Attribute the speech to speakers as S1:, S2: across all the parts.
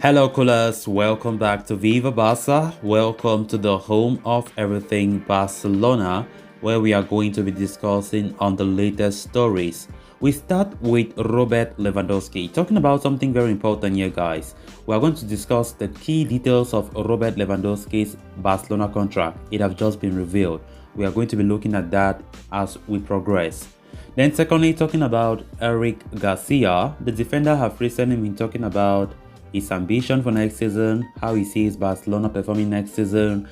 S1: Hello coolers, welcome back to Viva Barca. Welcome to the home of everything Barcelona, where we are going to be discussing on the latest stories. We start with Robert Lewandowski, talking about something very important here guys. We are going to discuss the key details of Robert Lewandowski's Barcelona contract. It has just been revealed. We are going to be looking at that as we progress. Then secondly, talking about Eric Garcia, the defender have recently been talking about his ambition for next season, how he sees Barcelona performing next season,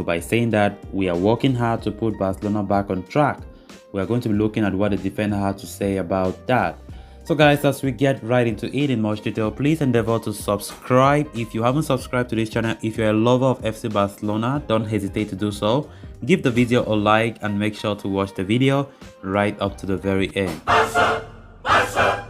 S1: by saying that we are working hard to put Barcelona back on track. We are going to be looking at what the defender had to say about that. So guys, as we get right into it in much detail, please endeavor to subscribe if you haven't subscribed to this channel. If you're a lover of FC Barcelona, don't hesitate to do so. Give the video a like and make sure to watch the video right up to the very end. Barca! Barca!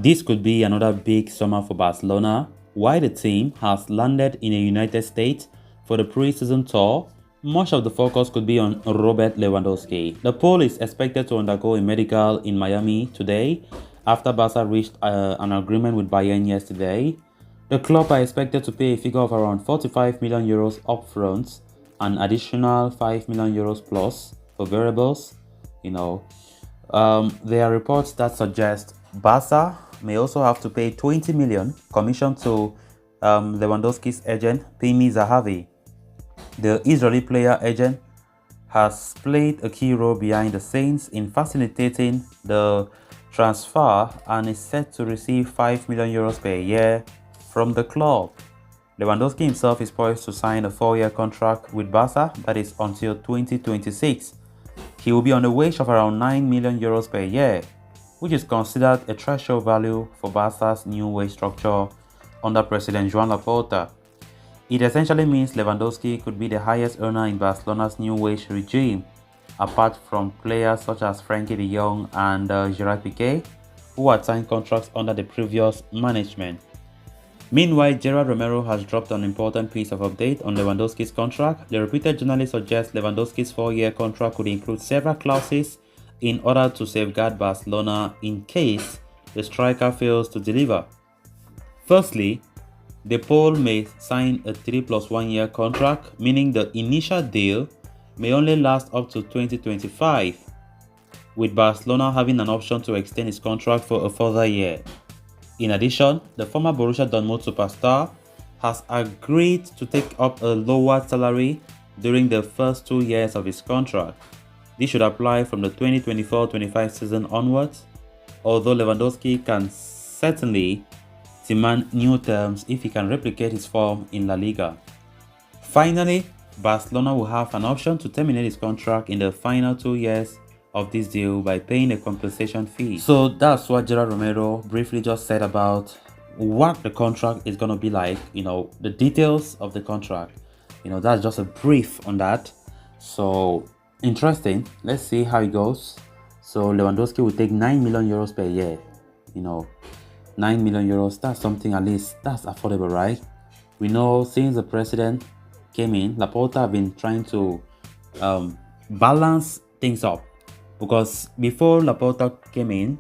S1: This could be another big summer for Barcelona. While the team has landed in the United States for the pre-season tour, much of the focus could be on Robert Lewandowski. The Pole is expected to undergo a medical in Miami today after Barca reached an agreement with Bayern yesterday. The club are expected to pay a figure of around 45 million euros upfront and additional 5 million euros plus for variables. There are reports that suggest Barca may also have to pay 20 million commission to Lewandowski's agent Pimi Zahavi. The Israeli player agent has played a key role behind the scenes in facilitating the transfer and is set to receive 5 million euros per year from the club. Lewandowski himself is poised to sign a 4-year contract with Barca that is until 2026. He will be on a wage of around 9 million euros per year, which is considered a threshold value for Barca's new wage structure under President Joan Laporta. It essentially means Lewandowski could be the highest earner in Barcelona's new wage regime, apart from players such as Frenkie de Jong and Gerard Piqué, who had signed contracts under the previous management. Meanwhile, Gerard Romero has dropped an important piece of update on Lewandowski's contract. The reputed journalist suggests Lewandowski's 4-year contract could include several clauses in order to safeguard Barcelona in case the striker fails to deliver. Firstly, the Pole may sign a 3 + 1 year contract, meaning the initial deal may only last up to 2025, with Barcelona having an option to extend his contract for a further year. In addition, the former Borussia Dortmund superstar has agreed to take up a lower salary during the first 2 years of his contract. This should apply from the 2024-25 season onwards, although Lewandowski can certainly demand new terms if he can replicate his form in La Liga. Finally, Barcelona will have an option to terminate his contract in the final 2 years of this deal by paying a compensation fee. So that's what Gerard Romero briefly just said about what the contract is going to be like, the details of the contract. That's just a brief on that. So interesting. Let's see how it goes. So Lewandowski will take 9 million euros per year. 9 million euros, that's something, at least that's affordable, right? We know since the president came in, Laporta have been trying to balance things up, because before Laporta came in,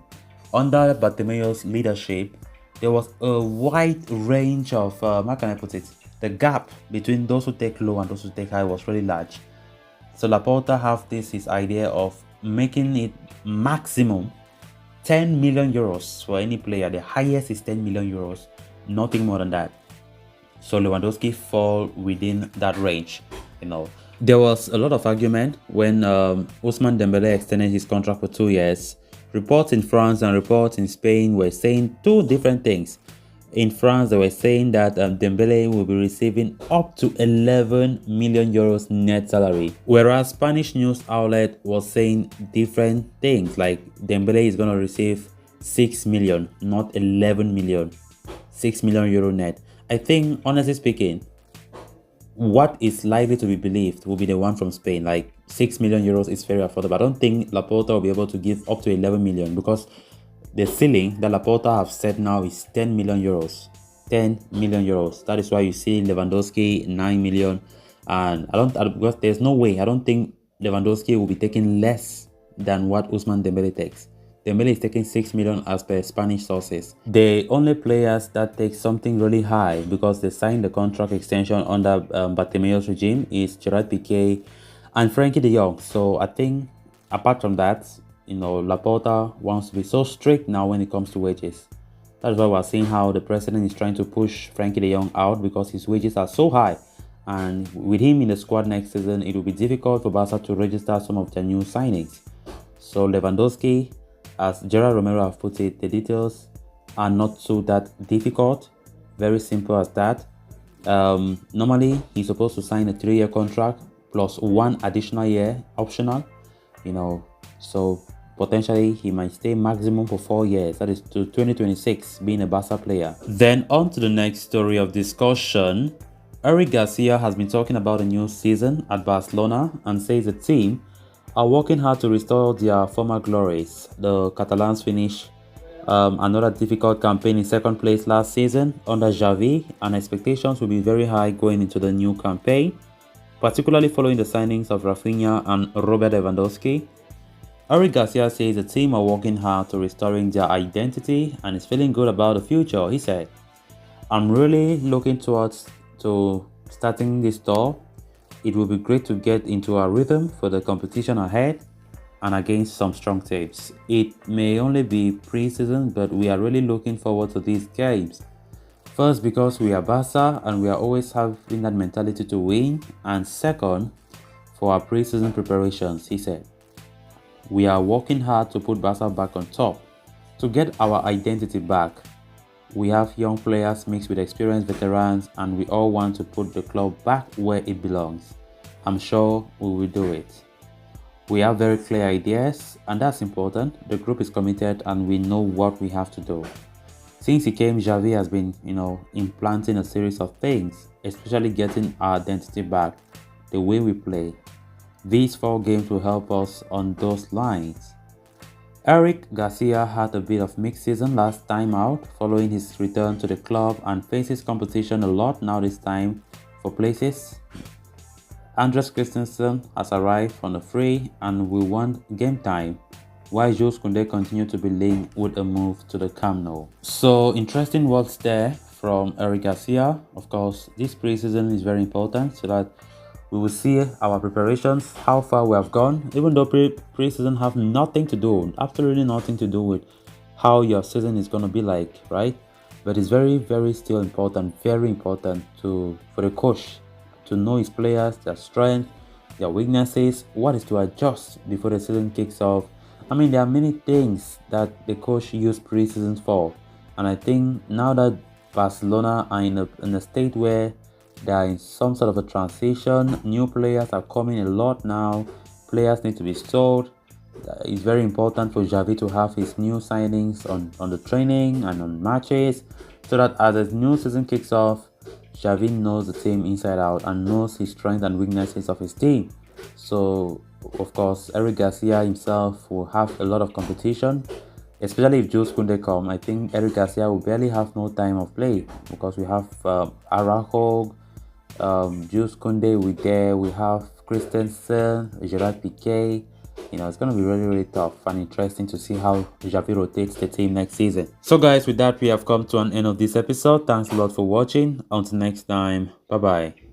S1: under Bartomeu's leadership, there was a wide range of how can I put it, the gap between those who take low and those who take high was really large. So Laporta have his idea of making it maximum 10 million euros for any player. The highest is 10 million euros, nothing more than that. So Lewandowski fall within that range. There was a lot of argument when Ousmane Dembélé extended his contract for 2 years. Reports in France and reports in Spain were saying two different things. In France, they were saying that Dembélé will be receiving up to 11 million euros net salary, whereas Spanish news outlet was saying different things, like Dembélé is going to receive 6 million, not 11 million, 6 million euro net. I think, honestly speaking, what is likely to be believed will be the one from Spain. Like 6 million euros is very affordable. I don't think Laporta will be able to give up to 11 million, because the ceiling that Laporta have set now is 10 million euros. 10 million euros. That is why you see Lewandowski 9 million. And because there's no way, I don't think Lewandowski will be taking less than what Ousmane Dembélé takes. Dembele is taking 6 million as per Spanish sources. The only players that take something really high because they signed the contract extension under Bartomeu's regime is Gerard Piqué and Frankie de Jong. So I think apart from that, Laporta wants to be so strict now when it comes to wages. That's why we're seeing how the president is trying to push Frankie de Jong out because his wages are so high. And with him in the squad next season, it will be difficult for Barca to register some of their new signings. So Lewandowski, as Gerard Romero have put it, the details are not so that difficult. Very simple as that. Normally, he's supposed to sign a 3-year contract plus 1 additional year optional. So potentially he might stay maximum for 4 years. That is to 2026, being a Barca player. Then on to the next story of discussion. Eric Garcia has been talking about a new season at Barcelona and says the team are working hard to restore their former glories. The Catalans finished another difficult campaign in 2nd place last season under Xavi, and expectations will be very high going into the new campaign, particularly following the signings of Rafinha and Robert Lewandowski. Eric Garcia says the team are working hard to restoring their identity and is feeling good about the future. He said, "I'm really looking towards to starting this tour. It will be great to get into a rhythm for the competition ahead and against some strong teams. It may only be pre-season, but we are really looking forward to these games. First, because we are Barca and we are always having that mentality to win, and second, for our pre-season preparations," he said. "We are working hard to put Barca back on top, to get our identity back. We have young players mixed with experienced veterans, and we all want to put the club back where it belongs. I'm sure we will do it. We have very clear ideas, and that's important. The group is committed and we know what we have to do." Since he came, Xavi has been, implanting a series of things, especially getting our identity back, the way we play. These 4 games will help us on those lines. Eric Garcia had a bit of mixed season last time out following his return to the club and faces competition a lot now this time for places. Andres Christensen has arrived on a free and will want game time, while Jules Koundé continued to be linked with a move to the Camp Nou. So interesting words there from Eric Garcia. Of course, this preseason is very important so that we will see our preparations, how far we have gone, even though pre-season have nothing to do, absolutely nothing to do with how your season is going to be like, right? But it's very, very still important, very important for the coach to know his players, their strengths, their weaknesses, what is to adjust before the season kicks off. I mean, there are many things that the coach used pre-season for, and I think now that Barcelona are in a state where they are in some sort of a transition, new players are coming a lot now, players need to be sold. It's very important for Xavi to have his new signings on the training and on matches, so that as the new season kicks off, Xavi knows the team inside out and knows his strengths and weaknesses of his team. So, of course, Eric Garcia himself will have a lot of competition, especially if Jules Koundé come. I think Eric Garcia will barely have no time of play because we have Araujo, Jules Koundé, we have Christensen, Gerard Piqué. It's going to be really, really tough and interesting to see how Xavi rotates the team next season. So guys, with that, we have come to an end of this episode. Thanks a lot for watching. Until next time, bye bye.